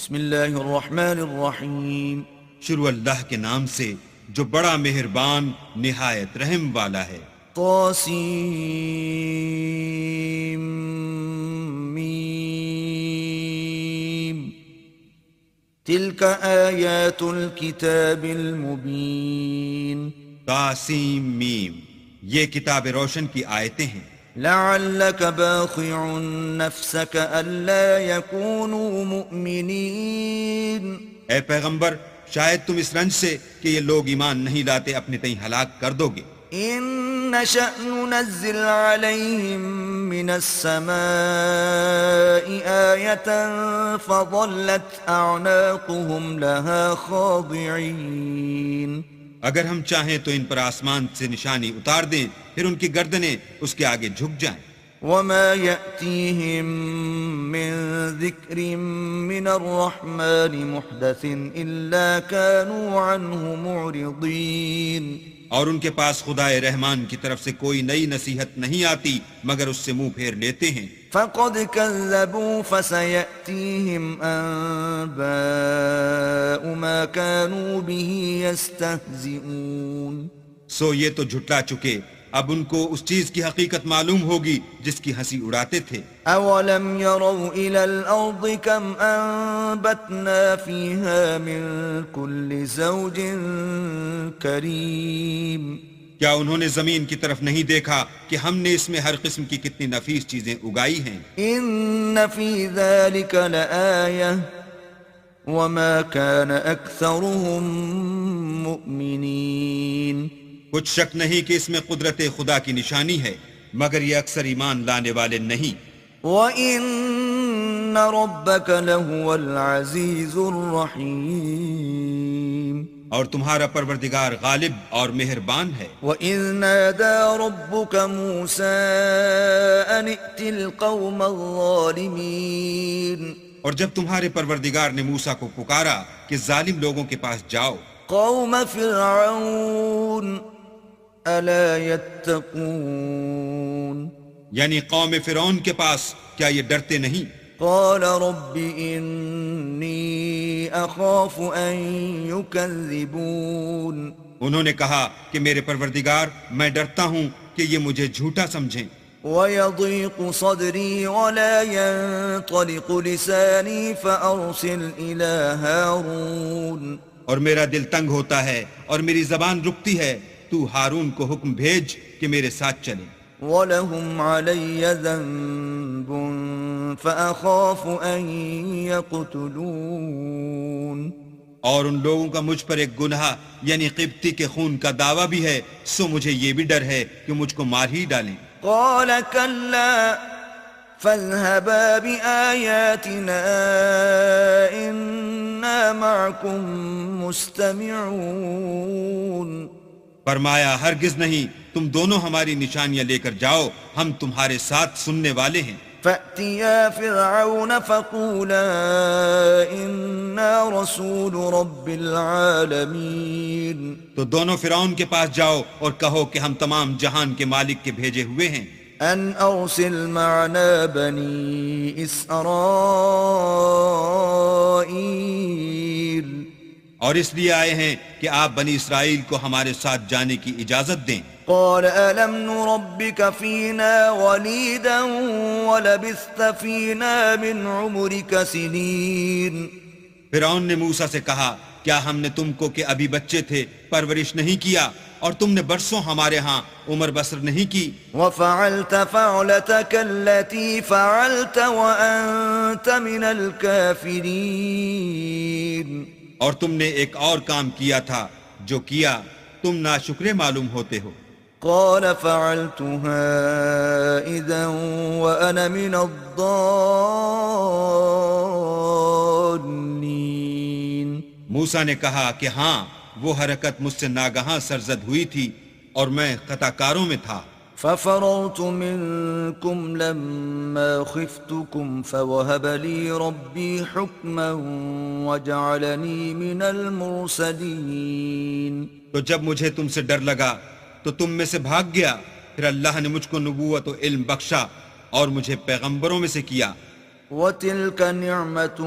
بسم اللہ الرحمن الرحیم. شروع اللہ کے نام سے جو بڑا مہربان نہایت رحم والا ہے. طاسیم میم. تلک آیات الکتاب المبین. طاسیم میم، یہ کتاب روشن کی آیتیں ہیں. لعلک باخع نفسک الا یکونوا مؤمنین. اے پیغمبر، شاید تم اس رنج سے کہ یہ لوگ ایمان نہیں لاتے اپنے تئیں ہلاک کر دو گے. ان نشأ ننزل علیہم من السماء آیة فظلت اعناقهم لها خاضعین. اگر ہم چاہیں تو ان پر آسمان سے نشانی اتار دیں، پھر ان کی گردنیں اس کے آگے جھک جائیں. وما يأتيهم من ذكر من الرحمن محدث إلا كانوا عنه معرضين. اور ان کے پاس خدائے رحمان کی طرف سے کوئی نئی نصیحت نہیں آتی مگر اس سے منہ پھیر لیتے ہیں. فقد كذبوا فسيأتيهم أنباء ما كانوا به يستهزئون. سو یہ تو جھٹلا چکے، اب ان کو اس چیز کی حقیقت معلوم ہوگی جس کی ہنسی اڑاتے تھے. اولم يروا الى الارض كم انبتنا فيها من كل زوج كريم. کیا انہوں نے زمین کی طرف نہیں دیکھا کہ ہم نے اس میں ہر قسم کی کتنی نفیس چیزیں اگائی ہیں. ان في ذلك لآية وما كان اكثرهم مؤمنين. کچھ شک نہیں کہ اس میں قدرت خدا کی نشانی ہے، مگر یہ اکثر ایمان لانے والے نہیں. وَإِنَّ رَبَّكَ لَهُوَ الْعَزِيزُ الرَّحِيمُ. اور تمہارا پروردگار غالب اور مہربان ہے. وَإِذْ نَادَى رَبُّكَ مُوسَىٰ أَنِ ائْتِ الْقَوْمَ الظَّالِمِينَ. اور جب تمہارے پروردگار نے موسیٰ کو پکارا کہ ظالم لوگوں کے پاس جاؤ، قوم فرعون ألا يتقون. یعنی قوم فرعون کے پاس، کیا یہ ڈرتے نہیں؟ قال رب إني أخاف أن يكذبون. انہوں نے کہا کہ میرے پروردگار، میں ڈرتا ہوں کہ یہ مجھے جھوٹا سمجھیں. ويضيق صدري ولا ينطلق لساني فأرسل إلى هارون. اور میرا دل تنگ ہوتا ہے اور میری زبان رکتی ہے، تو ہارون کو حکم بھیج کہ میرے ساتھ چلے. وَلَهُمْ عَلَيَّ ذَنْبٌ فَأَخَافُ أَنْ يَقْتُلُونَ. اور ان لوگوں کا مجھ پر ایک گناہ یعنی قبطی کے خون کا دعویٰ بھی ہے، سو مجھے یہ بھی ڈر ہے کہ مجھ کو مار ہی ڈالیں. قَالَ كَلَّا فَاذْهَبَا بِآيَاتِنَا إِنَّا مَعَكُمْ مُسْتَمِعُونَ. فرمایا ہرگز نہیں، تم دونوں ہماری نشانیاں لے کر جاؤ، ہم تمہارے ساتھ سننے والے ہیں. فَأْتِيَا فِرْعَوْنَ فَقُولَا إِنَّا رَسُولُ رَبِّ الْعَالَمِينَ. تو دونوں فرعون کے پاس جاؤ اور کہو کہ ہم تمام جہان کے مالک کے بھیجے ہوئے ہیں. أن أرسل معنا بني إسرائيل. اور اس لیے آئے ہیں کہ آپ بنی اسرائیل کو ہمارے ساتھ جانے کی اجازت دیں. قال ألم نربك فينا وليدا ولبثت فينا من عمرك سنين. فرعون نے موسیٰ سے کہا، کیا ہم نے تم کو کہ ابھی بچے تھے پرورش نہیں کیا اور تم نے برسوں ہمارے ہاں عمر بسر نہیں کی. وفعلت فعلتك التي فعلت وأنت من الكافرين. اور تم نے ایک اور کام کیا تھا جو کیا، تم ناشکرے معلوم ہوتے ہو. قال فعلتها إذا وأنا من الضالين. موسیٰ نے کہا کہ ہاں، وہ حرکت مجھ سے ناگہاں سرزد ہوئی تھی اور میں خطا کاروں میں تھا. ففررت منكم لما خفتكم فوهب لي ربي حكما وجعلني من المرسلين. تو جب مجھے تم سے ڈر لگا تو تم میں سے بھاگ گیا، پھر اللہ نے مجھ کو نبوت و علم بخشا اور مجھے پیغمبروں میں سے کیا. وتلك نعمة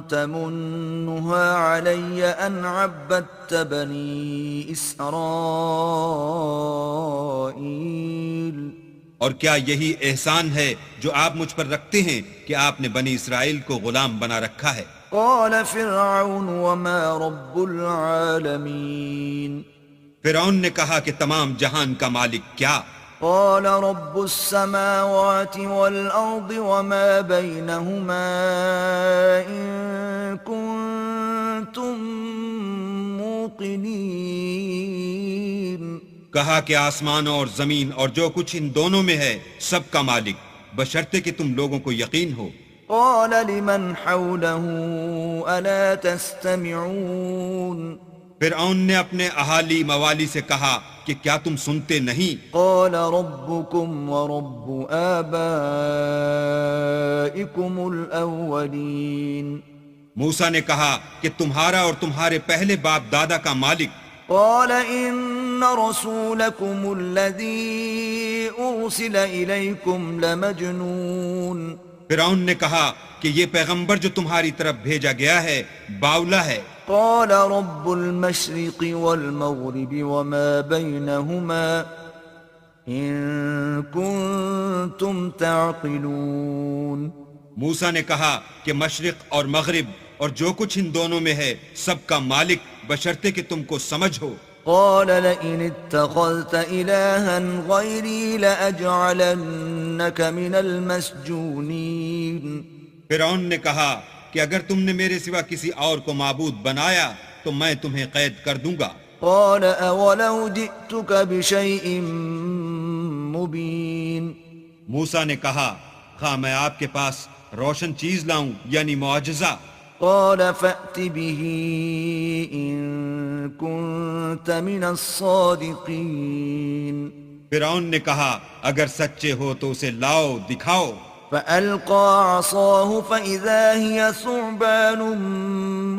تمنها علي أن عبدت بني إسرائيل اور کیا یہی احسان ہے جو آپ مجھ پر رکھتے ہیں کہ آپ نے بنی اسرائیل کو غلام بنا رکھا ہے؟ قال فرعون وما رب العالمين فرعون نے کہا کہ تمام جہان کا مالک کیا؟ قال رب السماوات والأرض وما بينهما إن كنتم موقنين کہا کہ آسمانوں اور زمین اور جو کچھ ان دونوں میں ہے سب کا مالک، بشرطے کہ تم لوگوں کو یقین ہو۔ قال لمن حوله ألا تستمعون فرعون نے اپنے اہالی موالی سے کہا کہ کیا تم سنتے نہیں؟ قال ربكم ورب آبائكم الأولين موسیٰ نے کہا کہ تمہارا اور تمہارے پہلے باپ دادا کا مالک۔ قال إن رسولكم الذي أرسل إليكم لمجنون فرعون نے کہا کہ یہ پیغمبر جو تمہاری طرف بھیجا گیا ہے باولا ہے۔ قال رب المشرق والمغرب وما بينهما إن كنتم تعقلون موسیٰ نے کہا کہ مشرق اور مغرب اور جو کچھ ان دونوں میں ہے سب کا مالک، بشرطے کہ تم کو سمجھ ہو۔ قال لئن اتخذت إلها غيري لأجعلنك من المسجونين فرعون نے کہا کہ اگر تم نے میرے سوا کسی اور کو معبود بنایا تو میں تمہیں قید کر دوں گا۔ قال أولو جئتك بشيء مبين موسیٰ نے کہا خواہ میں آپ کے پاس روشن چیز لاؤں یعنی معجزہ۔ قال فأت به إن كنت من الصادقين فرعون نے کہا اگر سچے ہو تو اسے لاؤ، دکھاؤ۔ فألقى عصاه فإذا هي ثعبان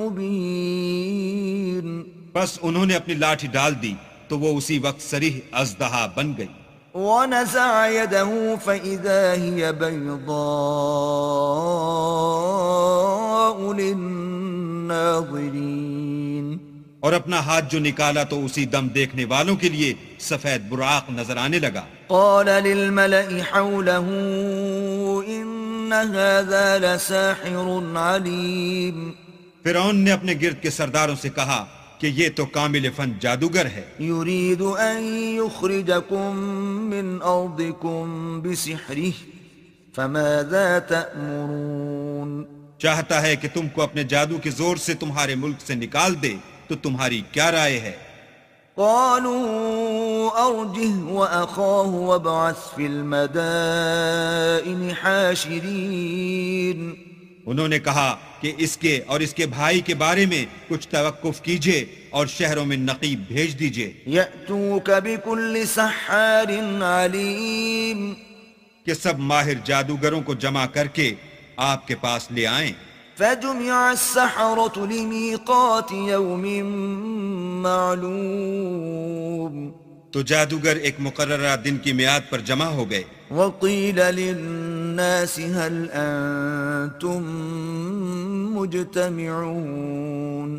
مبين بس انہوں نے اپنی لاٹھی ڈال دی تو وہ اسی وقت صریح اژدہا بن گئی۔ ونزع يده فإذا هي بيضاء للناظرين اور اپنا ہاتھ جو نکالا تو اسی دم دیکھنے والوں کے لیے سفید براق نظر آنے لگا۔ قال للملأ حوله إن هذا لساحر عليم فرعون نے اپنے گرد کے سرداروں سے کہا کہ یہ تو کامل فن جادوگر ہے، يريد أن يخرجكم من أرضكم بسحره فماذا تأمرون چاہتا ہے کہ تم کو اپنے جادو کے زور سے تمہارے ملک سے نکال دے، تو تمہاری کیا رائے ہے؟ قالوا أرجه وأخاه وابعث في المدائن حاشرين انہوں نے کہا کہ اس کے اور اس کے بھائی کے بارے میں کچھ توقف کیجئے اور شہروں میں نقیب بھیج دیجئے يأتوك بكل سحار عليم کہ سب ماہر جادوگروں کو جمع کر کے آپ کے پاس لے آئیں۔ فجمع السحرة لميقات يوم معلوم تو جادوگر ایک مقررہ دن کی میعاد پر جمع ہو گئے۔ وقيل للناس هل أنتم مجتمعون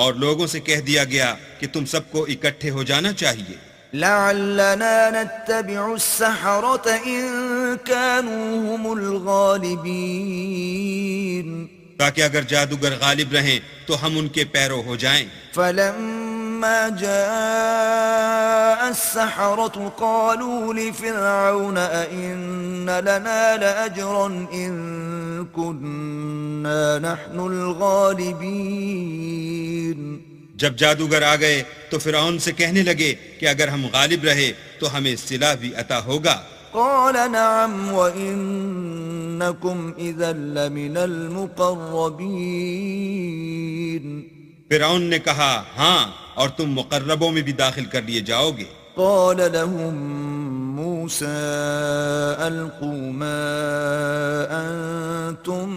اور لوگوں سے کہہ دیا گیا کہ تم سب کو اکٹھے ہو جانا چاہیے، لعلنا نتبع السحرة إن كانوا هم الغالبين تاکہ اگر جادوگر غالب رہیں تو ہم ان کے پیرو ہو جائیں۔ فلما جاء السحرة قالوا لفرعون أئن لنا لأجرا إن كنا نحن الغالبين جب جادوگر آ گئے تو فرعون سے کہنے لگے کہ اگر ہم غالب رہے تو ہمیں صلہ بھی عطا ہوگا۔ قال نعم وإنكم إذا لمن المقربين فرعون نے کہا ہاں، اور تم مقربوں میں بھی داخل کر لیے جاؤ گے۔ قال لهم موسى ألقوا ما أنتم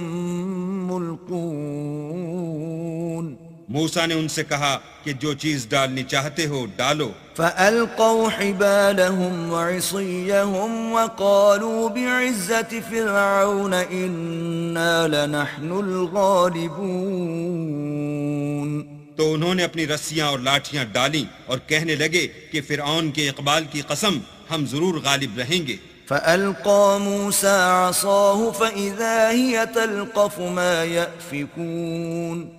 ملقون موسیٰ نے ان سے کہا کہ جو چیز ڈالنی چاہتے ہو ڈالو. فألقوا حبالهم وعصيهم وقالوا بعزة فرعون إنا لنحن الغالبون. تو انہوں نے اپنی رسیاں اور لاٹھیاں ڈالیں اور کہنے لگے کہ فرعون کے اقبال کی قسم ہم ضرور غالب رہیں گے. فألقى موسى عصاه فإذا هي تلقف ما يأفكون.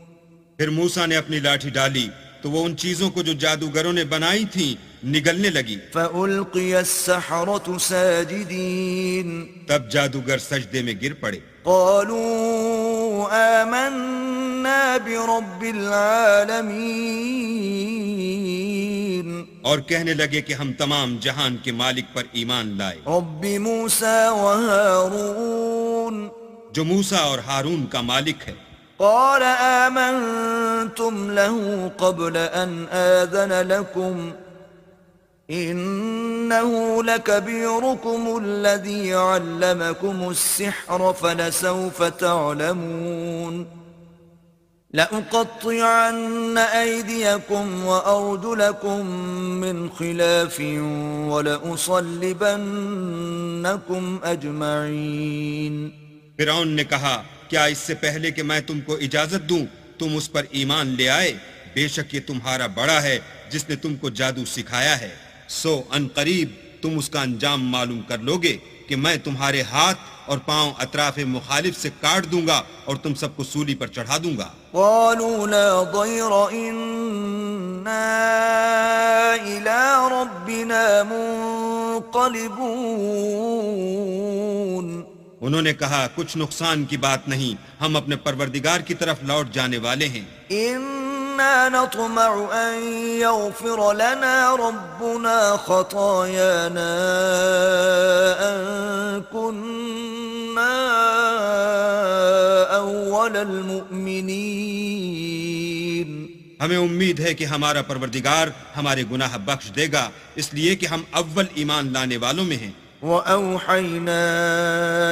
پھر موسیٰ نے اپنی لاٹھی ڈالی تو وہ ان چیزوں کو جو جادوگروں نے بنائی تھیں نگلنے لگی. فألقي السحرة ساجدين. تب جادوگر سجدے میں گر پڑے. قالوا آمنا برب العالمين. اور کہنے لگے کہ ہم تمام جہان کے مالک پر ایمان لائے. رب موسى وهارون. جو موسیٰ اور ہارون کا مالک ہے. قال آمنتم له قبل أن آذن لكم إنه لكبيركم الذي علمكم السحر فلسوف تعلمون. لأقطعن أيديكم وأرجلكم من خلاف ولأصلبنكم أجمعين. فرعون نے کہا کیا اس سے پہلے کہ میں تم کو اجازت دوں تم اس پر ایمان لے آئے؟ بے شک یہ تمہارا بڑا ہے جس نے تم کو جادو سکھایا ہے. سو ان قریب تم اس کا انجام معلوم کر لوگے کہ میں تمہارے ہاتھ اور پاؤں اطراف مخالف سے کاٹ دوں گا اور تم سب کو سولی پر چڑھا دوں گا. قالوا لا ضير إنا إلى ربنا منقلبون. انہوں نے کہا کچھ نقصان کی بات نہیں، ہم اپنے پروردگار کی طرف لوٹ جانے والے ہیں. إنا نطمع أن يغفر لنا ربنا خطايانا أن كنا أول المؤمنين. ہمیں امید ہے کہ ہمارا پروردگار ہمارے گناہ بخش دے گا اس لیے کہ ہم اول ایمان لانے والوں میں ہیں. وَأَوْحَيْنَا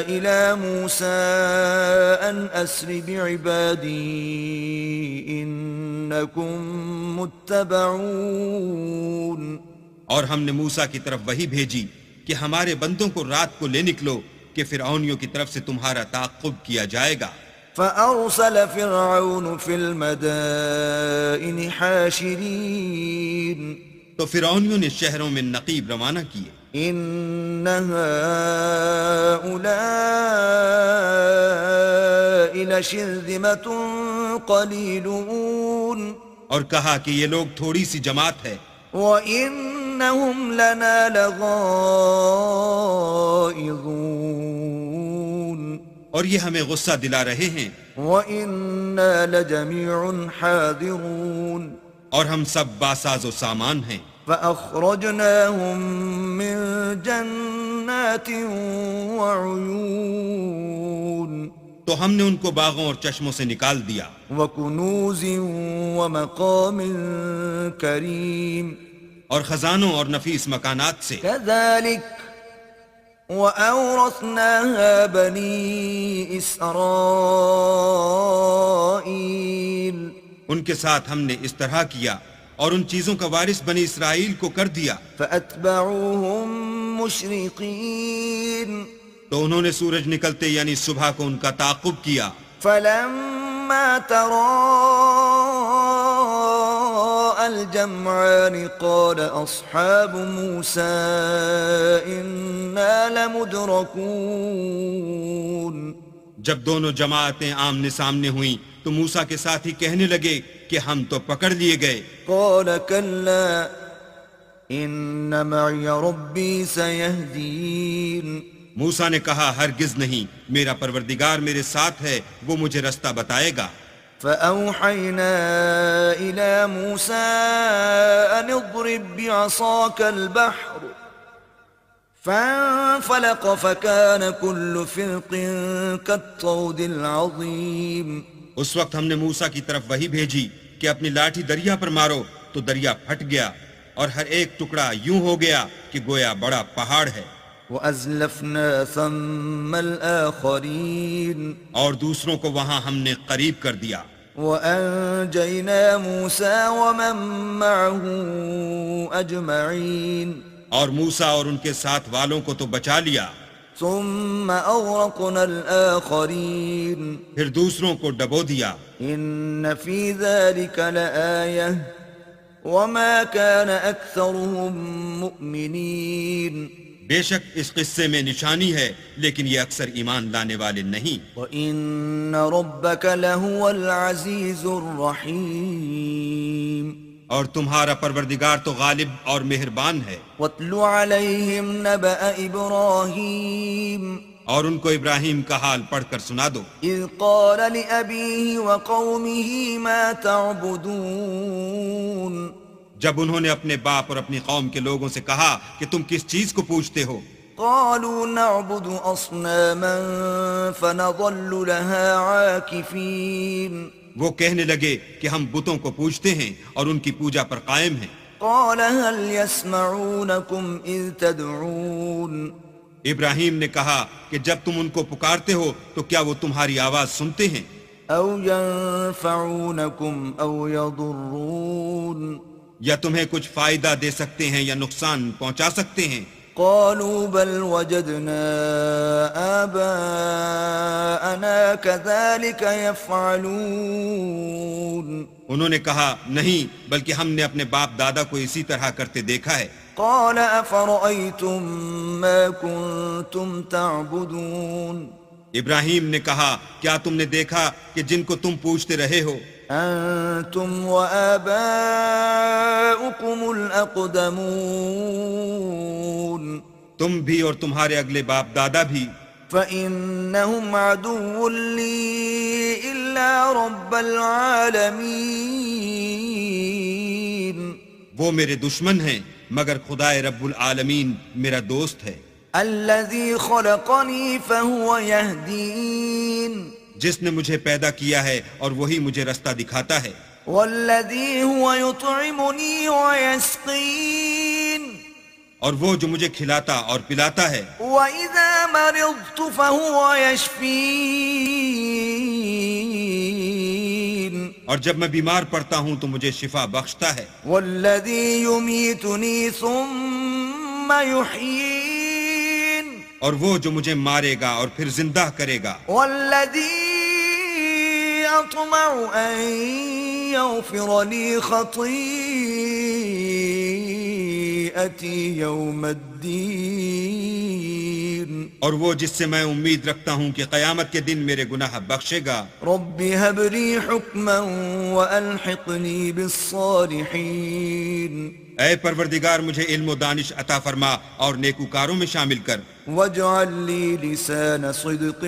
إِلَى مُوسَىٰ أَنْ أَسْرِ بِعِبَادِي إِنَّكُمْ مُتَّبَعُونَ. اور ہم نے موسیٰ کی طرف وحی بھیجی کہ ہمارے بندوں کو رات کو لے نکلو کہ فرعونیوں کی طرف سے تمہارا تعاقب کیا جائے گا. فأرسل فرعون في المدائن حاشرين. تو فرعونیوں نے شہروں میں نقیب روانہ کیے. إن هؤلاء لشرذمة قليلون. اور کہا کہ یہ لوگ تھوڑی سی جماعت ہے. وإنهم لنا لغائظون. اور یہ ہمیں غصہ دلا رہے ہیں. وإنا لجميع حاذرون. اور ہم سب باساز و سامان ہیں. فأخرجناهم من جنات وعيون. تو ہم نے ان کو باغوں اور چشموں سے نکال دیا. وكنوز ومقام كريم. اور خزانوں اور نفیس مکانات سے. كذلك وأورثناها بني إسرائيل. ان کے ساتھ ہم نے اس طرح کیا اور ان چیزوں کا وارث بنی اسرائیل کو کر دیا. فأتبعوهم مشرقين. تو انہوں نے سورج نکلتے یعنی صبح کو ان کا تعاقب کیا. فلما تراءى الجمعان قال أصحاب موسى إنا لمدركون. جب دونوں جماعتیں آمنے سامنے ہوئیں تو موسیٰ کے ساتھی کہنے لگے کہ ہم تو پکڑ لیے گئے. قال كلا إن معي ربي سيهدين. موسیٰ نے کہا ہرگز نہیں، میرا پروردگار میرے ساتھ ہے، وہ مجھے رستہ بتائے گا. فأوحينا إلى موسى أن اضرب بعصاك البحر فانفلق فكان كل فرق كالطود العظيم. اس وقت ہم نے موسیٰ کی طرف وحی بھیجی کہ اپنی لاٹھی دریا پر مارو تو دریا پھٹ گیا اور ہر ایک ٹکڑا یوں ہو گیا کہ گویا بڑا پہاڑ ہے. وَأَزْلَفْنَا ثَمَّ الْآخَرِينَ. اور دوسروں کو وہاں ہم نے قریب کر دیا. وأنجينا موسى ومن معه أجمعين اور موسیٰ اور ان کے ساتھ والوں کو تو بچا لیا، ثم أغرقنا الآخرين پھر دوسروں کو ڈبو دیا۔ إن في ذلك لآية وما كان أكثرهم مؤمنين بے شک اس قصے میں نشانی ہے، لیکن یہ اکثر ایمان لانے والے نہیں۔ وَإِنَّ رَبَّكَ لَهُوَ الْعَزِيزُ الرَّحِيمُ اور تمہارا پروردگار تو غالب اور مہربان ہے۔ وَاتْلُ عَلَيْهِمْ نَبَأَ إِبْرَاهِيمَ اور ان کو ابراہیم کا حال پڑھ کر سنا دو، إِذْ قَالَ لِأَبِيهِ وَقَوْمِهِ مَا تَعْبُدُونَ جب انہوں نے اپنے باپ اور اپنی قوم کے لوگوں سے کہا کہ تم کس چیز کو پوجتے ہو؟ قالوا نعبد أصناما فنظل لها عاكفين وہ کہنے لگے کہ ہم بتوں کو پوجتے ہیں اور ان کی پوجا پر قائم ہیں۔ قال هل يسمعونكم إذ تدعون ابراہیم نے کہا کہ جب تم ان کو پکارتے ہو تو کیا وہ تمہاری آواز سنتے ہیں؟ أو ينفعونكم أو يضرون یا تمہیں کچھ فائدہ دے سکتے ہیں یا نقصان پہنچا سکتے ہیں؟ قالوا بل وجدنا آباءنا كذلك يفعلون انہوں نے کہا نہیں، بلکہ ہم نے اپنے باپ دادا کو اسی طرح کرتے دیکھا ہے۔ قال أفرأيتم ما كنتم تعبدون ابراہیم نے کہا کیا تم نے دیکھا کہ جن کو تم پوجتے رہے ہو؟ أنتم وآباؤكم الأقدمون تم بھی اور تمہارے اگلے باپ دادا بھی۔ فإنهم عدو لي إلا رب العالمين وہ میرے دشمن ہیں مگر خدائے رب العالمین میرا دوست ہے۔ الذي خلقني فهو يهدين جس نے مجھے پیدا کیا ہے اور وہی مجھے رستہ دکھاتا ہے۔ والذي هو يطعمني ويسقين اور وہ جو مجھے کھلاتا اور پلاتا ہے۔ وإذا مرضت فهو يشفين اور جب میں بیمار پڑتا ہوں تو مجھے شفا بخشتا ہے۔ والذي يميتني ثم يحيين اور وہ جو مجھے مارے گا اور پھر زندہ کرے گا۔ والذي أطمع أن يغفر لي خطيئتي يوم الدين اور وہ جس سے میں امید رکھتا ہوں کہ قیامت کے دن میرے گناہ بخشے گا۔ رب هب لي حكما وألحقني بالصالحين اے پروردگار مجھے علم و دانش عطا فرما اور نیکوکاروں میں شامل کر۔ واجعل لي لسان صدق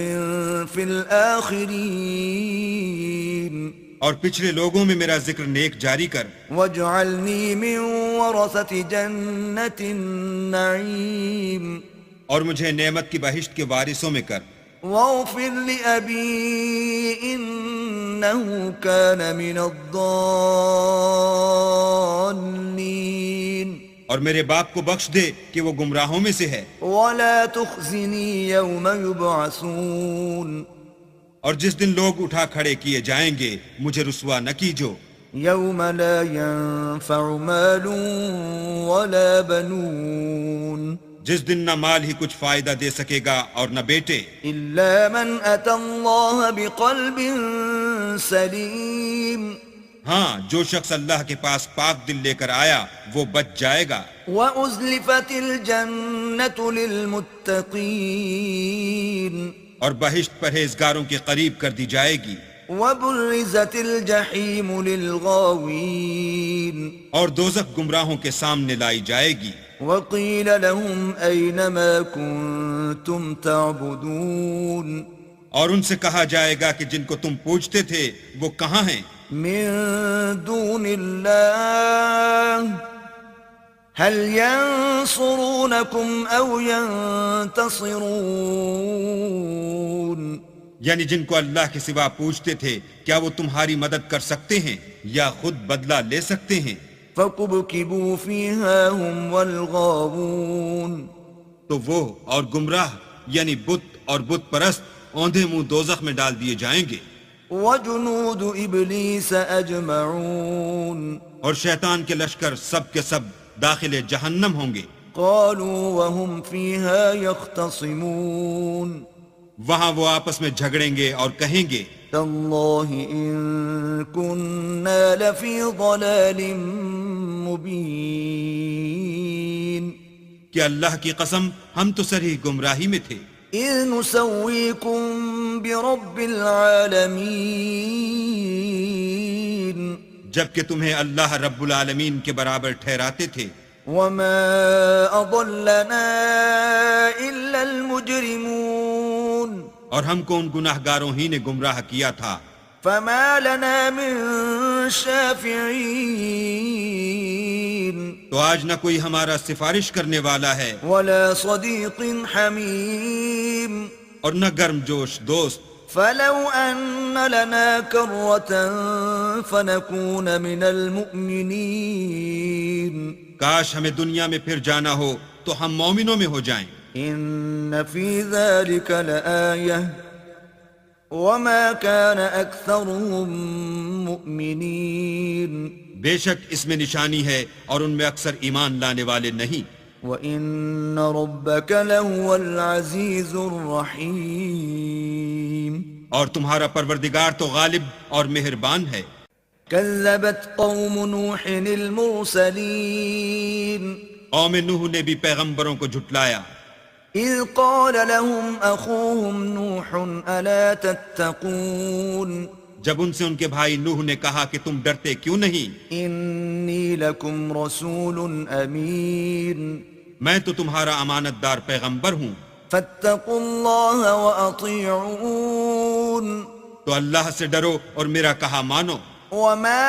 في الآخرين اور پچھلے لوگوں میں میرا ذکر نیک جاری کر۔ واجعلني من ورثة جنة النعيم اور مجھے نعمت کی بہشت کے وارثوں میں کر۔ واغفر لأبي إنه كان من الضالين اور میرے باپ کو بخش دے کہ وہ گمراہوں میں سے ہے۔ ولا تخزني يوم يبعثون اور جس دن لوگ اٹھا کھڑے کیے جائیں گے مجھے رسوا نہ کیجو۔ يوم لا ينفع مال ولا بنون جس دن نہ مال ہی کچھ فائدہ دے سکے گا اور نہ بیٹے، إلا من أتى الله بقلب سليم ہاں جو شخص اللہ کے پاس پاک دل لے کر آیا وہ بچ جائے گا۔ وأزلفت الجنة للمتقين اور بہشت پرہیزگاروں کے قریب کر دی جائے گی۔ وبرزت الجحيم للغاوين اور دوزخ گمراہوں کے سامنے لائی جائے گی۔ وقيل لهم أين ما كنتم تعبدون اور ان سے کہا جائے گا کہ جن کو تم پوجتے تھے وہ کہاں ہیں؟ من دون الله هل ينصرونكم أو ينتصرون یعنی جن کو اللہ کے سوا پوجتے تھے کیا وہ تمہاری مدد کر سکتے ہیں یا خود بدلہ لے سکتے ہیں؟ فكبكبوا فيها هم والغاوون تو وہ اور گمراہ یعنی بت اور بت پرست اوندھے منہ دوزخ میں ڈال دیے جائیں گے۔ وجنود إبليس أجمعون اور شیطان کے لشکر سب کے سب داخل جہنم ہوں گے. قالوا وهم فيها يختصمون وہاں وہ آپس میں جھگڑیں گے اور کہیں گے تالله إن كنا لفي ضلال مبين کہ اللہ کی قسم ہم تو صریح گمراہی میں تھے. إذ نسويكم برب العالمين جبکہ تمہیں اللہ رب العالمین کے برابر ٹھہراتے تھے. وما أضلنا إلا المجرمون اور ہم کو ان گناہگاروں ہی نے گمراہ کیا تھا. فما لنا من شافعين تو آج نہ کوئی ہمارا سفارش کرنے والا ہے ولا صديق حميم اور نہ گرم جوش دوست. فلو أن لنا كرة فنكون من المؤمنين کاش ہمیں دنیا میں پھر جانا ہو تو ہم مومنوں میں ہو جائیں. إن في ذلك لآية وما كان أكثرهم مؤمنين بے شک اس میں نشانی ہے اور ان میں اکثر ایمان لانے والے نہیں. وَإِنَّ رَبَّكَ لَهُوَ الْعَزِيزُ الرَّحِيمُ اور تمہارا پروردگار تو غالب اور مہربان ہے. كذبت قوم نوح المرسلين قوم نوح نے بھی پیغمبروں کو جھٹلایا إذ قال لهم أخوهم نوح ألا تتقون جب ان سے ان کے بھائی نوح نے کہا کہ تم ڈرتے کیوں نہیں. إني لكم رسول أمين میں تو تمہارا امانت دار پیغمبر ہوں فاتقوا الله وأطيعون تو اللہ سے ڈرو اور میرا کہا مانو. وما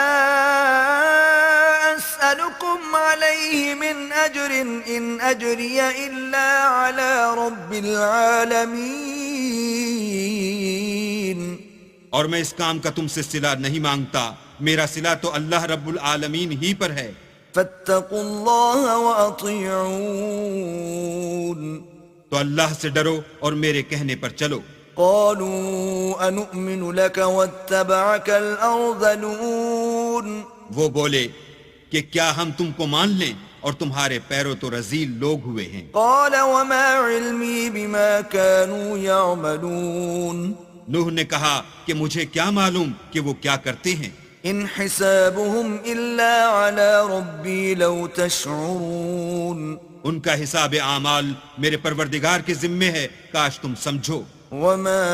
أسألكم عليه من أجر إن أجري إلا على رب العالمين اور میں اس کام کا تم سے صلہ نہیں مانگتا، میرا صلہ تو اللہ رب العالمین ہی پر ہے. فاتقوا الله وأطيعون تو اللہ سے ڈرو اور میرے کہنے پر چلو. قالوا أنؤمن لك واتبعك الأرذلون وہ بولے کہ کیا ہم تم کو مان لیں اور تمہارے پیروں تو رذیل لوگ ہوئے ہیں. قال وما علمي بما كانوا يعملون نوح نے کہا کہ مجھے کیا معلوم کہ وہ کیا کرتے ہیں. إن حسابهم إلا على ربي لو تشعرون ان کا حساب اعمال میرے پروردگار کے ذمے ہے، کاش تم سمجھو. وما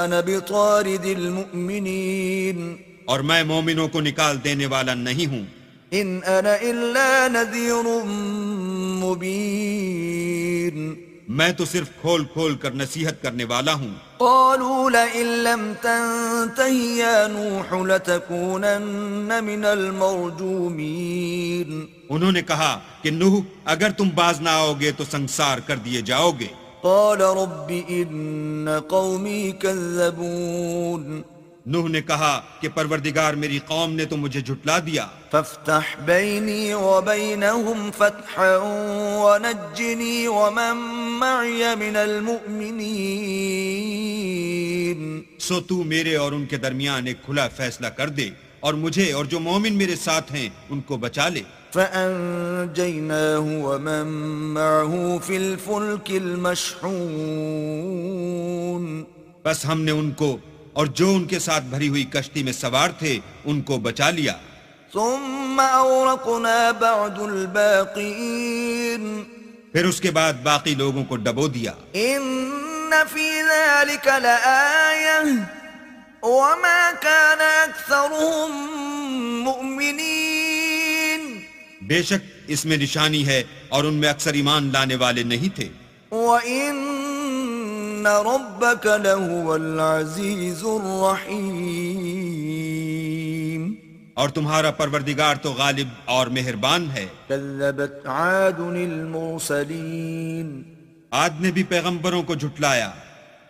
أنا بطارد المؤمنين اور میں مومنوں کو نکال دینے والا نہیں ہوں. إن أنا إلا نذير مبين میں تو صرف کھول کھول کر نصیحت کرنے والا ہوں. قالوا لئن لم تنته يا نوح لتكونن من المرجومين انہوں نے کہا کہ نوح اگر تم باز نہ آؤ گے تو سنسار کر دیے جاؤ گے. قال رب إن قومي كذبون نوح نے کہا کہ پروردگار میری قوم نے تو مجھے جھٹلا دیا. فافتح بيني وبينهم فتحا ونجني ومن معي من المؤمنين سو تو میرے اور ان کے درمیان ایک کھلا فیصلہ کر دے اور مجھے اور جو مومن میرے ساتھ ہیں ان کو بچا لے. فأنجيناه ومن معه في الفلك المشحون بس ہم نے ان کو اور جو ان کے ساتھ بھری ہوئی کشتی میں سوار تھے ان کو بچا لیا. ثم أورقنا بعد الباقين پھر اس کے بعد باقی لوگوں کو ڈبو دیا. إن في ذلك لآية وما كان أكثرهم مؤمنين بے شک اس میں نشانی ہے اور ان میں اکثر ایمان لانے والے نہیں تھے. وَإِنَّ رَبَّكَ لَهُوَ الْعَزِيزُ الرَّحِيمُ اور تمہارا پروردگار تو غالب اور مہربان ہے. كذبت عاد المرسلين عاد نے بھی پیغمبروں کو جھٹلایا.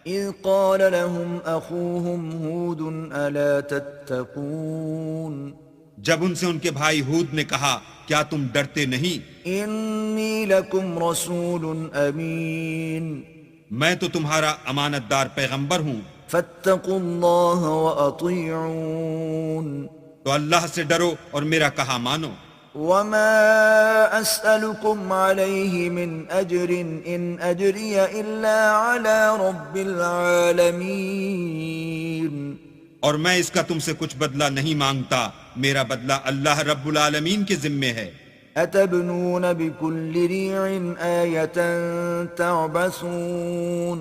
إذ قال لهم أخوهم هود ألا تتقون جب ان سے ان کے بھائی ہود نے کہا کیا تم ڈرتے نہیں. إني لكم رسول أمين میں تو تمہارا امانت دار پیغمبر ہوں. فاتقوا الله وأطيعون تو اللہ سے ڈرو اور میرا کہا مانو. وما أسألكم عليه من أجر إن أجري إلا على رب العالمين اور میں اس کا تم سے کچھ بدلہ نہیں مانگتا، میرا بدلہ اللہ رب العالمین کے ذمے ہے. أتبنون بكل ريع آية تعبثون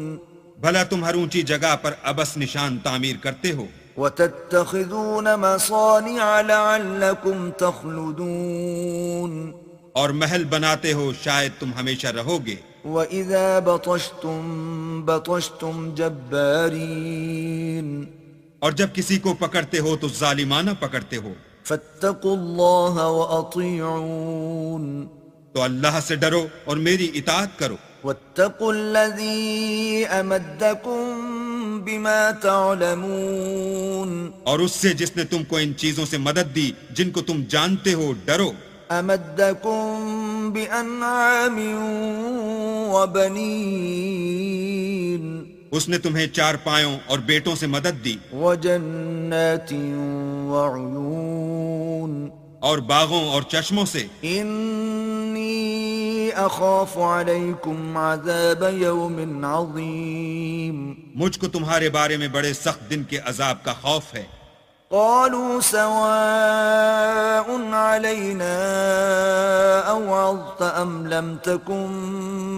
بھلا تم ہر اونچی جگہ پر ابس نشان تعمیر کرتے ہو، وتتخذون مصانع لعلكم تخلدون اور محل بناتے ہو شاید تم ہمیشہ رہو گے. وإذا بطشتم بطشتم جبارين اور جب کسی کو پکڑتے ہو تو ظالمانہ پکڑتے ہو. فاتقوا الله وأطيعون تو اللہ سے ڈرو اور میری اطاعت کرو. واتقوا الذي أمدكم بما تعلمون اور اس سے جس نے تم کو ان چیزوں سے مدد دی جن کو تم جانتے ہو ڈرو. أمدكم بأنعام وبنين اس نے تمہیں چار پایوں اور بیٹوں سے مدد دی، وجنات وعيون اور باغوں اور چشموں سے. إني أخاف عليكم عذاب يوم عظيم مجھ کو تمہارے بارے میں بڑے سخت دن کے عذاب کا خوف ہے. قالوا سواء علينا أوعظت أم لم تكن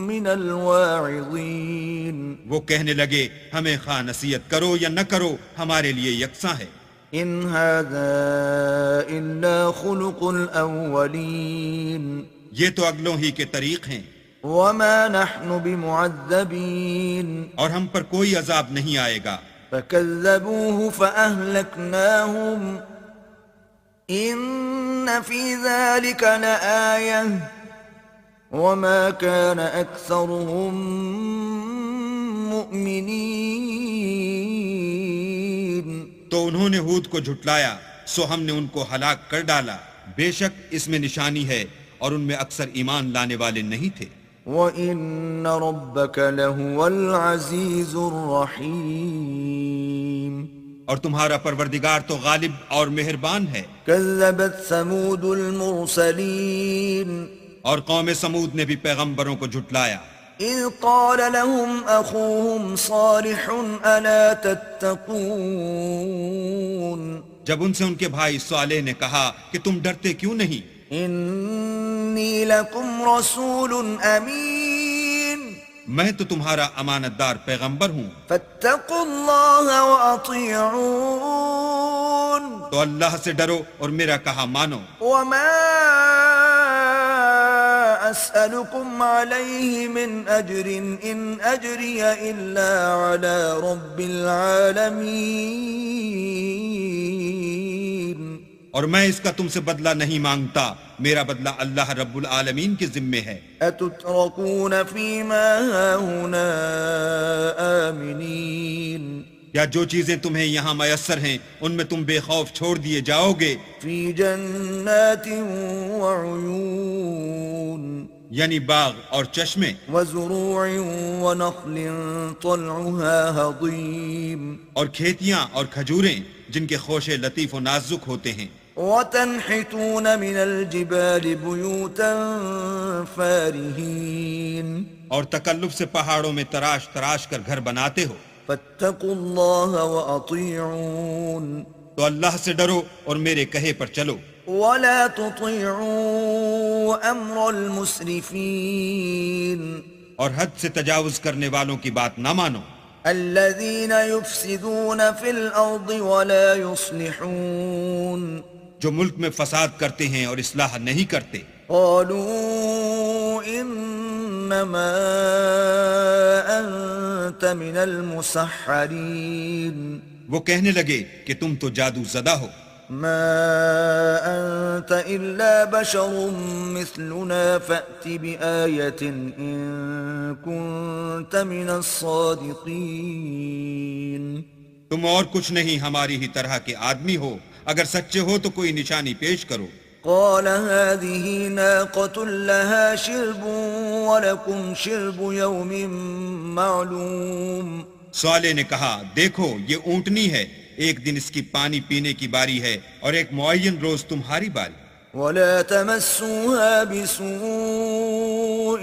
من الواعظين وہ کہنے لگے ہمیں خواہ نصیحت کرو یا نہ کرو ہمارے لیے یکساں ہے. إن هذا إلا خلق الأولين یہ تو اگلوں ہی کے طریق ہیں، وما نحن بمعذبين اور ہم پر کوئی عذاب نہیں آئے گا. فكذبوه فأهلكناهم إن في ذلك لآية وما كان أكثرهم مؤمنين تو انہوں نے ہود کو جھٹلایا سو ہم نے ان کو ہلاک کر ڈالا. بے شک اس میں نشانی ہے اور ان میں اکثر ایمان لانے والے نہیں تھے. وَإِنَّ رَبَّكَ لَهُوَ الْعَزِيزُ الرَّحِيمُ اور تمہارا پروردگار تو غالب اور مہربان ہے. كذبت ثمود المرسلين اور قوم سمود نے بھی پیغمبروں کو جھٹلایا. إذ قال لهم أخوهم صالح ألا تتقون جب ان سے ان کے بھائی صالح نے کہا کہ تم ڈرتے کیوں نہیں؟ إني لكم رسول أمين میں تو تمہارا امانت دار پیغمبر ہوں، فاتقوا الله وأطيعون تو اللہ سے ڈرو اور میرا کہا مانو. وما أسألكم عليه من أجر إن أجري إلا على رب العالمين اور میں اس کا تم سے بدلہ نہیں مانگتا، میرا بدلہ اللہ رب العالمین کے ذمے ہے. أتتركون فيما هاهنا آمنين کیا جو چیزیں تمہیں یہاں میسر ہیں ان میں تم بے خوف چھوڑ دیے جاؤ گے؟ في جنات وعيون یعنی باغ اور چشمے، وزروع ونخل طلعها هضيم اور کھیتیاں اور کھجوریں جن کے خوشے لطیف و نازک ہوتے ہیں. وتنحتون من الجبال بيوتا فارهين اور تکلف سے پہاڑوں میں تراش تراش کر گھر بناتے ہو. فاتقوا الله وأطيعون تو اللہ سے ڈرو اور میرے کہے پر چلو. ولا تطيعوا أمر المسرفين اور حد سے تجاوز کرنے والوں کی بات نہ مانو، الذين يفسدون في الأرض ولا يصلحون جو ملک میں فساد کرتے ہیں اور اصلاح نہیں کرتے. قالوا إنما أنت من المسحرين وہ کہنے لگے کہ تم تو جادو زدہ ہو، ما أنت إلا بشر مثلنا فأت بآية إن كنت من الصادقين تم اور کچھ نہیں ہماری ہی طرح کے آدمی ہو، اگر سچے ہو تو کوئی نشانی پیش کرو. قال هذه ناقة لها شرب ولكم شرب يوم معلوم صالح نے کہا دیکھو یہ اونٹنی ہے، ایک دن اس کی پانی پینے کی باری ہے اور ایک معین روز تمہاری باری، ولا تمسوها بسوء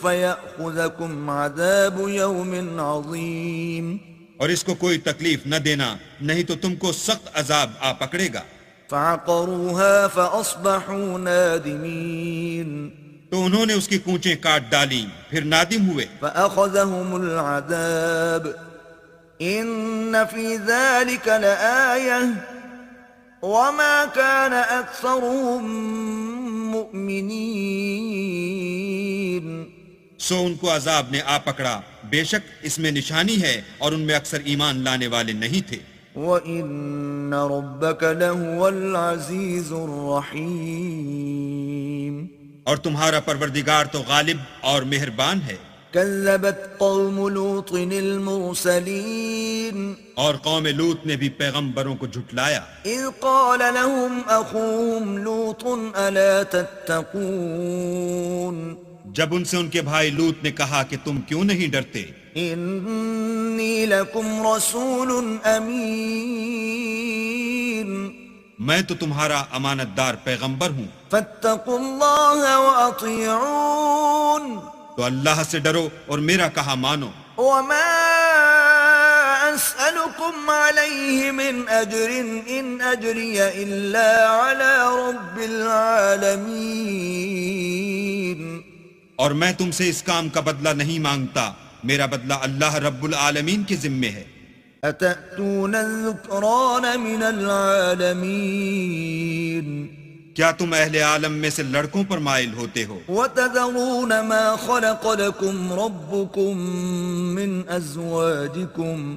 فيأخذكم عذاب يوم عظيم اور اس کو کوئی تکلیف نہ دینا نہیں تو تم کو سخت عذاب آ پکڑے گا۔ فعقروها فأصبحوا نادمين تو انہوں نے اس کی کونچیں کاٹ ڈالیں پھر نادم ہوئے۔ فأخذهم العذاب إن في ذلك لآية وما كان أكثرهم مؤمنين سو ان کو عذاب نے آ پکڑا، بے شک اس میں نشانی ہے اور ان میں اکثر ایمان لانے والے نہیں تھے۔ وَإِنَّ رَبَّكَ لَهُوَ الْعَزِيزُ الرَّحِيمُ اور تمہارا پروردگار تو غالب اور مہربان ہے۔ كذبت قوم لوط المرسلين اور قوم لوط نے بھی پیغمبروں کو جھٹلایا، إذ قال لهم أخوهم لوط ألا تتقون جب ان سے ان کے بھائی لوط نے کہا کہ تم کیوں نہیں ڈرتے، إني لكم رسول أمين میں تو تمہارا امانت دار پیغمبر ہوں، فاتقوا الله وأطيعون تو اللہ سے ڈرو اور میرا کہا مانو۔ وما أسألكم عليه من أجر إن أجري إلا على رب العالمين اور میں تم سے اس کام کا بدلہ نہیں مانگتا، میرا بدلہ اللہ رب العالمین کے ذمے ہے۔ أتأتون الذكران من العالمين کیا تم اہل عالم میں سے لڑکوں پر مائل ہوتے ہو؟ وتذرون ما خلق لكم ربكم من أزواجكم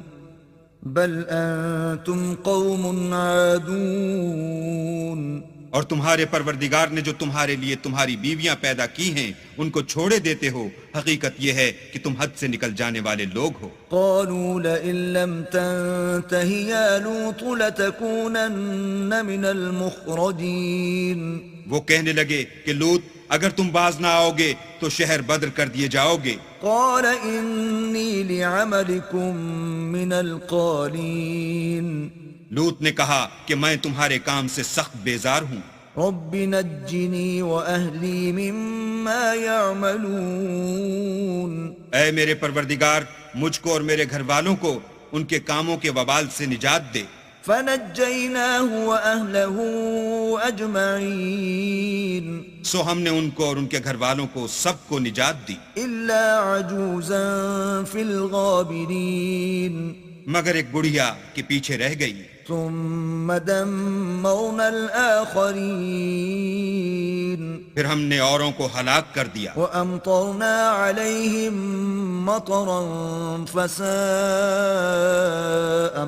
بل أنتم قوم عادون اور تمہارے پروردگار نے جو تمہارے لیے تمہاری بیویاں پیدا کی ہیں ان کو چھوڑے دیتے ہو، حقیقت یہ ہے کہ تم حد سے نکل جانے والے لوگ ہو۔ قالوا لئن لم تنته يا لوط لتكونن من المخرجين وہ کہنے لگے کہ لوط اگر تم باز نہ آؤ گے تو شہر بدر کر دیے جاؤ گے۔ قال إني لعملكم من القالين لوط نے کہا کہ میں تمہارے کام سے سخت بیزار ہوں، رب نجني وأهلي مما يعملون اے میرے پروردگار مجھ کو اور میرے گھر والوں کو ان کے کاموں کے وبال سے نجات دے۔ فنجيناه وأهله أجمعين سو ہم نے ان کو اور ان کے گھر والوں کو سب کو نجات دی، إلا عجوزا في الغابرين مگر ایک بڑھیا کے پیچھے رہ گئی۔ ثم دمرنا الآخرين پھر ہم نے اوروں کو ہلاک کر دیا، وأمطرنا عليهم مطرا فساء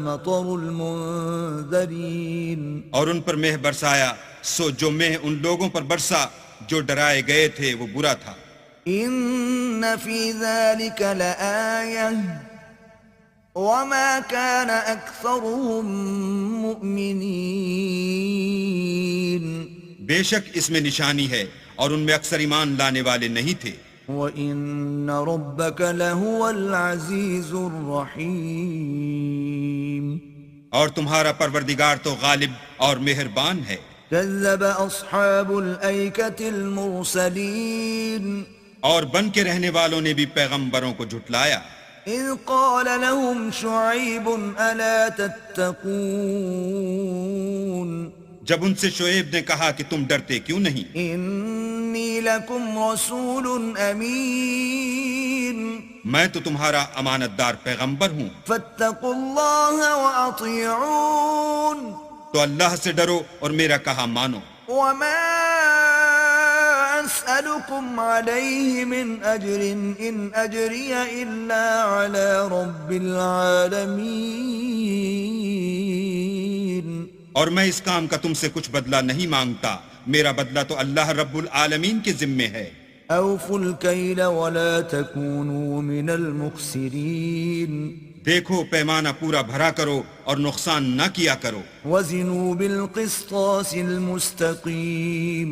مطر المنذرين اور ان پر مہ برسایا، سو جو مہ ان لوگوں پر برسا جو ڈرائے گئے تھے وہ برا تھا۔ إن في ذلك لآية وما كان أكثرهم مؤمنين بے شک اس میں نشانی ہے اور ان میں اکثر ایمان لانے والے نہیں تھے۔ وَإِنَّ رَبَّكَ لَهُوَ الْعَزِيزُ الرَّحِيمُ اور تمہارا پروردگار تو غالب اور مہربان ہے۔ كذب أصحاب الأيكة المرسلين اور بن کے رہنے والوں نے بھی پیغمبروں کو جھٹلایا، إذ قال لهم شعيب ألا تتقون جب ان سے شعیب نے کہا کہ تم ڈرتے کیوں نہیں، إني لكم رسول أمين میں تو تمہارا امانت دار پیغمبر ہوں، فاتقوا الله وأطيعون تو اللہ سے ڈرو اور میرا کہا مانو۔ وما أسألكم عليه من أجر إن أجري إلا على رب العالمين اور میں اس کام کا تم سے کچھ بدلہ نہیں مانگتا، میرا بدلہ تو اللہ رب العالمین کے ذمے ہے۔ أوفوا الكيل ولا تكونوا من المخسرين دیکھو پیمانہ پورا بھرا کرو اور نقصان نہ کیا کرو، وزنوا بالقسطاس المستقیم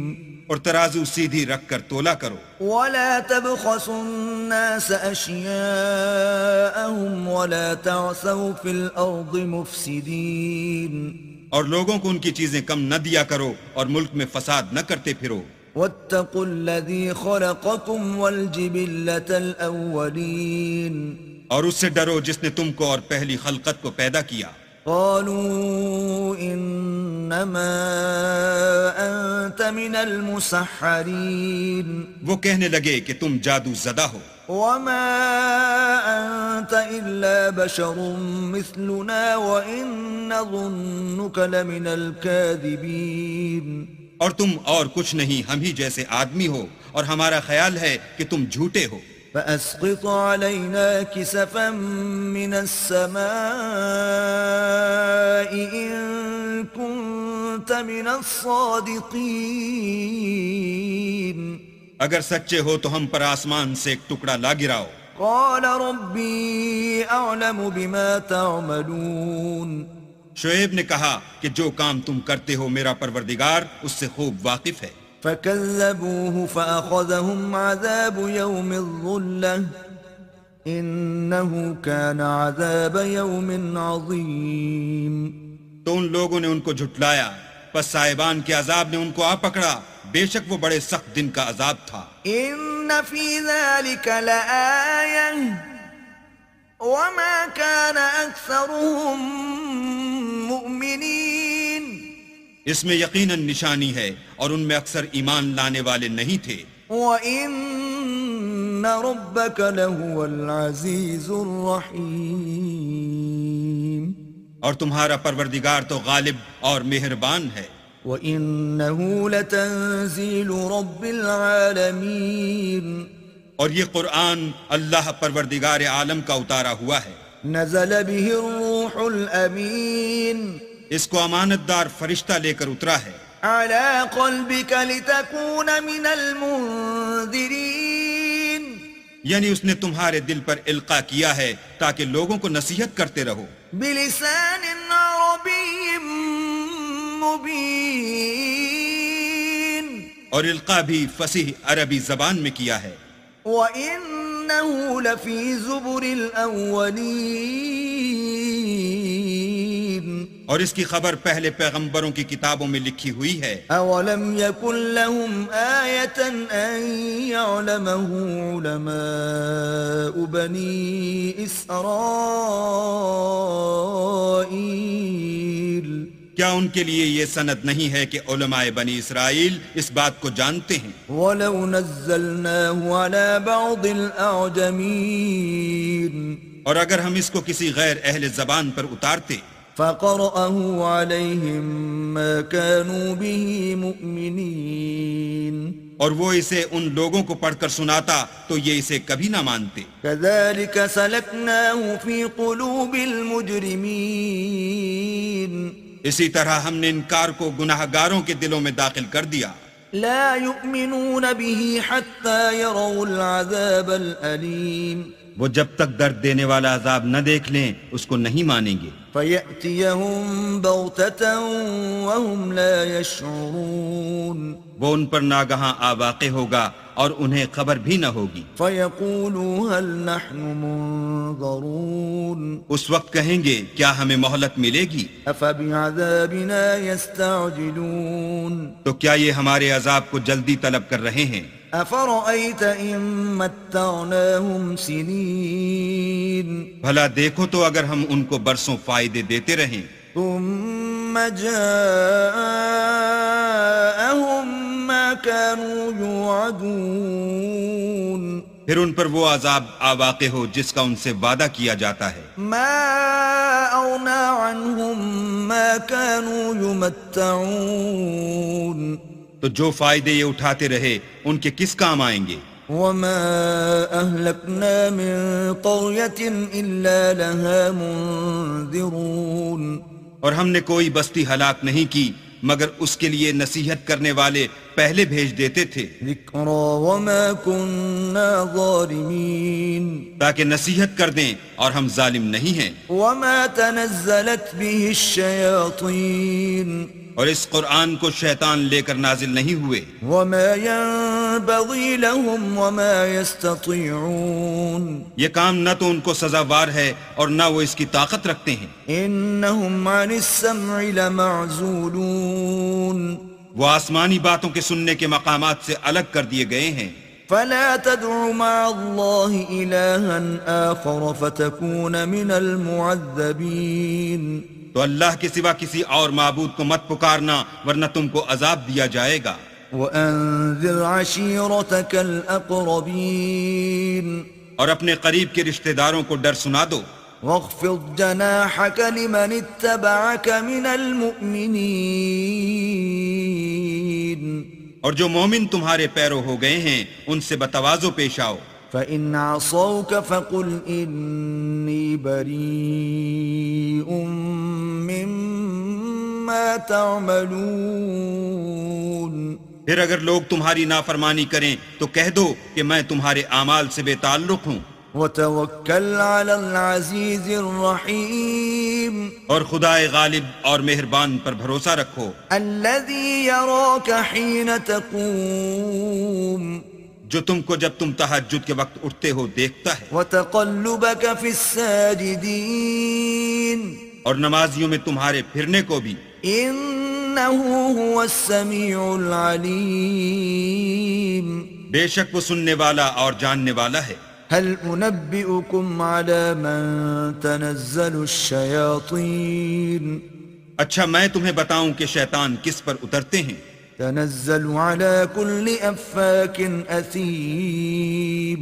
اور ترازو سیدھی رکھ کر تولا کرو، ولا تبخسوا الناس أشياءهم ولا تعثوا في الأرض مفسدين اور لوگوں کو ان کی چیزیں کم نہ دیا کرو اور ملک میں فساد نہ کرتے پھرو، واتقوا الذي خلقكم والجبلة الأولين اور اس سے ڈرو جس نے تم کو اور پہلی خلقت کو پیدا کیا۔ قالوا إنما أنت من المسحرين وہ کہنے لگے کہ تم جادو زدہ ہو، وما أنت إلا بشر مثلنا وإن نظنك لمن الكاذبين اور تم اور کچھ نہیں، ہم ہی جیسے آدمی ہو اور ہمارا خیال ہے کہ تم جھوٹے ہو، فأسقط علينا كسفا من السماء إن كنت من الصادقين اگر سچے ہو تو ہم پر آسمان سے ایک ٹکڑا لا گراؤ۔ قال ربي أعلم بما تعملون شعیب نے کہا کہ جو کام تم کرتے ہو میرا پروردگار اس سے خوب واقف ہے۔ فكذبوه فأخذهم عذاب يوم الظلة إنه كان عذاب يوم عظيم تو ان لوگوں نے ان کو جھٹلایا، پس صاحبان کے عذاب نے ان کو آ پکڑا، بے شک وہ بڑے سخت دن کا عذاب تھا۔ إن في ذلك لآية وما كان أكثرهم مؤمنين اس میں یقیناً نشانی ہے اور ان میں اکثر ایمان لانے والے نہیں تھے، وَإِنَّ رَبَّكَ لَهُوَ الْعَزِيزُ الرَّحِيمُ اور تمہارا پروردگار تو غالب اور مہربان ہے۔ وَإِنَّهُ لَتَنزِيلُ رَبِّ الْعَالَمِينَ اور یہ قرآن اللہ پروردگار عالم کا اتارا ہوا ہے، نزل به الروح الأمين اس کو امانت دار فرشتہ لے کر اترا ہے، على قلبك لتكون من المنذرين یعنی اس نے تمہارے دل پر القاء کیا ہے تاکہ لوگوں کو نصیحت کرتے رہو، بلسان عربي مبين اور القاء بھی فصیح عربی زبان میں کیا ہے، وإنه لفي زبر الأولين اور اس کی خبر پہلے پیغمبروں کی کتابوں میں لکھی ہوئی ہے۔ أولم يكن لهم آية أن يعلمه علماء بني إسرائيل کیا ان کے لیے یہ سند نہیں ہے کہ علماء بنی اسرائیل اس بات کو جانتے ہیں؟ ولو نزلناه على بعض الأعجمين اور اگر ہم اس کو کسی غیر اہل زبان پر اتارتے فقرأه عليهم ما كانوا به مؤمنين اور وہ اسے ان لوگوں کو پڑھ کر سناتا تو یہ اسے کبھی نہ مانتے۔ كذلك سلكناه في قلوب المجرمين اسی طرح ہم نے انکار کو گناہ گاروں کے دلوں میں داخل کر دیا، لا يؤمنون به حتى يروا العذاب الأليم وہ جب تک درد دینے والا عذاب نہ دیکھ لیں اس کو نہیں مانیں گے، فيأتيهم بغتة وهم لا يشعرون وہ ان پر ناگہاں آ واقع ہوگا اور انہیں خبر بھی نہ ہوگی، فيقولوا هل نحن منظرون اس وقت کہیں گے کیا ہمیں مہلت ملے گی؟ أفبعذابنا يستعجلون تو کیا یہ ہمارے عذاب کو جلدی طلب کر رہے ہیں؟ أفرأيت إن متعناهم سنين بھلا دیکھو تو اگر ہم ان کو برسوں فائدے دیتے رہیں، ثم جاءهم ما كانوا يوعدون پھر ان پر وہ عذاب آ واقع ہو جس کا ان سے وعدہ کیا جاتا ہے، ما أغنى عنهم ما كانوا يمتعون تو جو فائدے یہ اٹھاتے رہے ان کے کس کام آئیں گے؟ وما أهلكنا من قرية إلا لها منذرون اور ہم نے کوئی بستی ہلاک نہیں کی مگر اس کے لیے نصیحت کرنے والے پہلے بھیج دیتے تھے، ذکرا وما كنا ظالمين تاکہ نصیحت کر دیں اور ہم ظالم نہیں ہیں۔ وما تنزلت به الشياطين اور اس قرآن کو شیطان لے کر نازل نہیں ہوئے، وما ينبغي لهم وما يستطيعون یہ کام نہ تو ان کو سزاوار ہے اور نہ وہ اس کی طاقت رکھتے ہیں، إنهم عن السمع لمعزولون وہ آسمانی باتوں کے سننے کے مقامات سے الگ کر دیے گئے ہیں۔ فلا تدع مع الله إلها آخر فتكون من المعذبين تو اللہ کے سوا کسی اور معبود کو مت پکارنا ورنہ تم کو عذاب دیا جائے گا۔ وأنذر عشيرتك الأقربين اور اپنے قریب کے رشتہ داروں کو ڈر سنا دو، واخفض جناحك لمن اتبعك من المؤمنين اور جو مومن تمہارے پیرو ہو گئے ہیں ان سے بتواضع پیش آؤ، فإن عصوك فقل إني بريء مما تعملون پھر اگر لوگ تمہاری نافرمانی کریں تو کہہ دو کہ میں تمہارے اعمال سے بے تعلق ہوں، وتوكل على العزيز الرحيم اور خدائے غالب اور مہربان پر بھروسہ رکھو، الذي يراك حين تقوم جو تم کو جب تم تہجد کے وقت اٹھتے ہو دیکھتا ہے، وتقلبك في الساجدين اور نمازیوں میں تمہارے پھرنے کو بھی، إنه هو السميع العليم بے شک وہ سننے والا اور جاننے والا ہے۔ هل أنبئكم على من تنزل الشياطين اچھا میں تمہیں بتاؤں کہ شیطان کس پر اترتے ہیں؟ تنزل على كل أفاك أثيم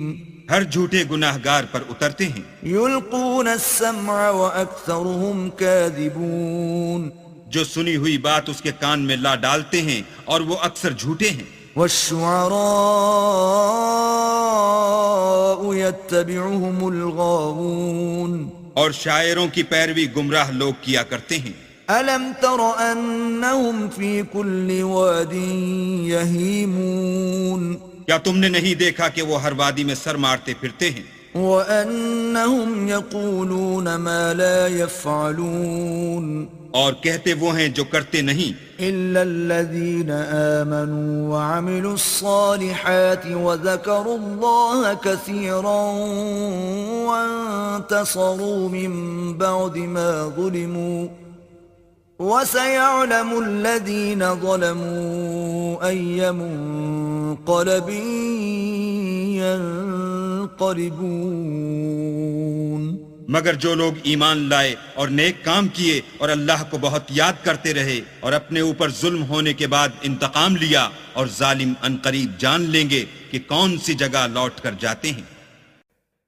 ہر جھوٹے گناہگار پر اترتے ہیں، يلقون السمع وأكثرهم كاذبون جو سنی ہوئی بات اس کے کان میں لا ڈالتے ہیں اور وہ اکثر جھوٹے ہیں، والشعراء يتبعهم الغاوون اور شاعروں کی پیروی گمراہ لوگ کیا کرتے ہیں۔ ألم تر أنهم في كل واد يهيمون کیا تم نے نہیں دیکھا کہ وہ ہر وادی میں سر مارتے پھرتے ہیں، وأنهم يقولون ما لا يفعلون اور کہتے وہ ہیں جو کرتے نہیں، إلا الذين آمنوا وعملوا الصالحات وذكروا الله كثيرا وانتصروا من بعد ما ظلموا وسيعلم الذين ظلموا أي منقلب ينقلبون مگر جو لوگ ایمان لائے اور نیک کام کیے اور اللہ کو بہت یاد کرتے رہے اور اپنے اوپر ظلم ہونے کے بعد انتقام لیا، اور ظالم عنقریب جان لیں گے کہ کون سی جگہ لوٹ کر جاتے ہیں۔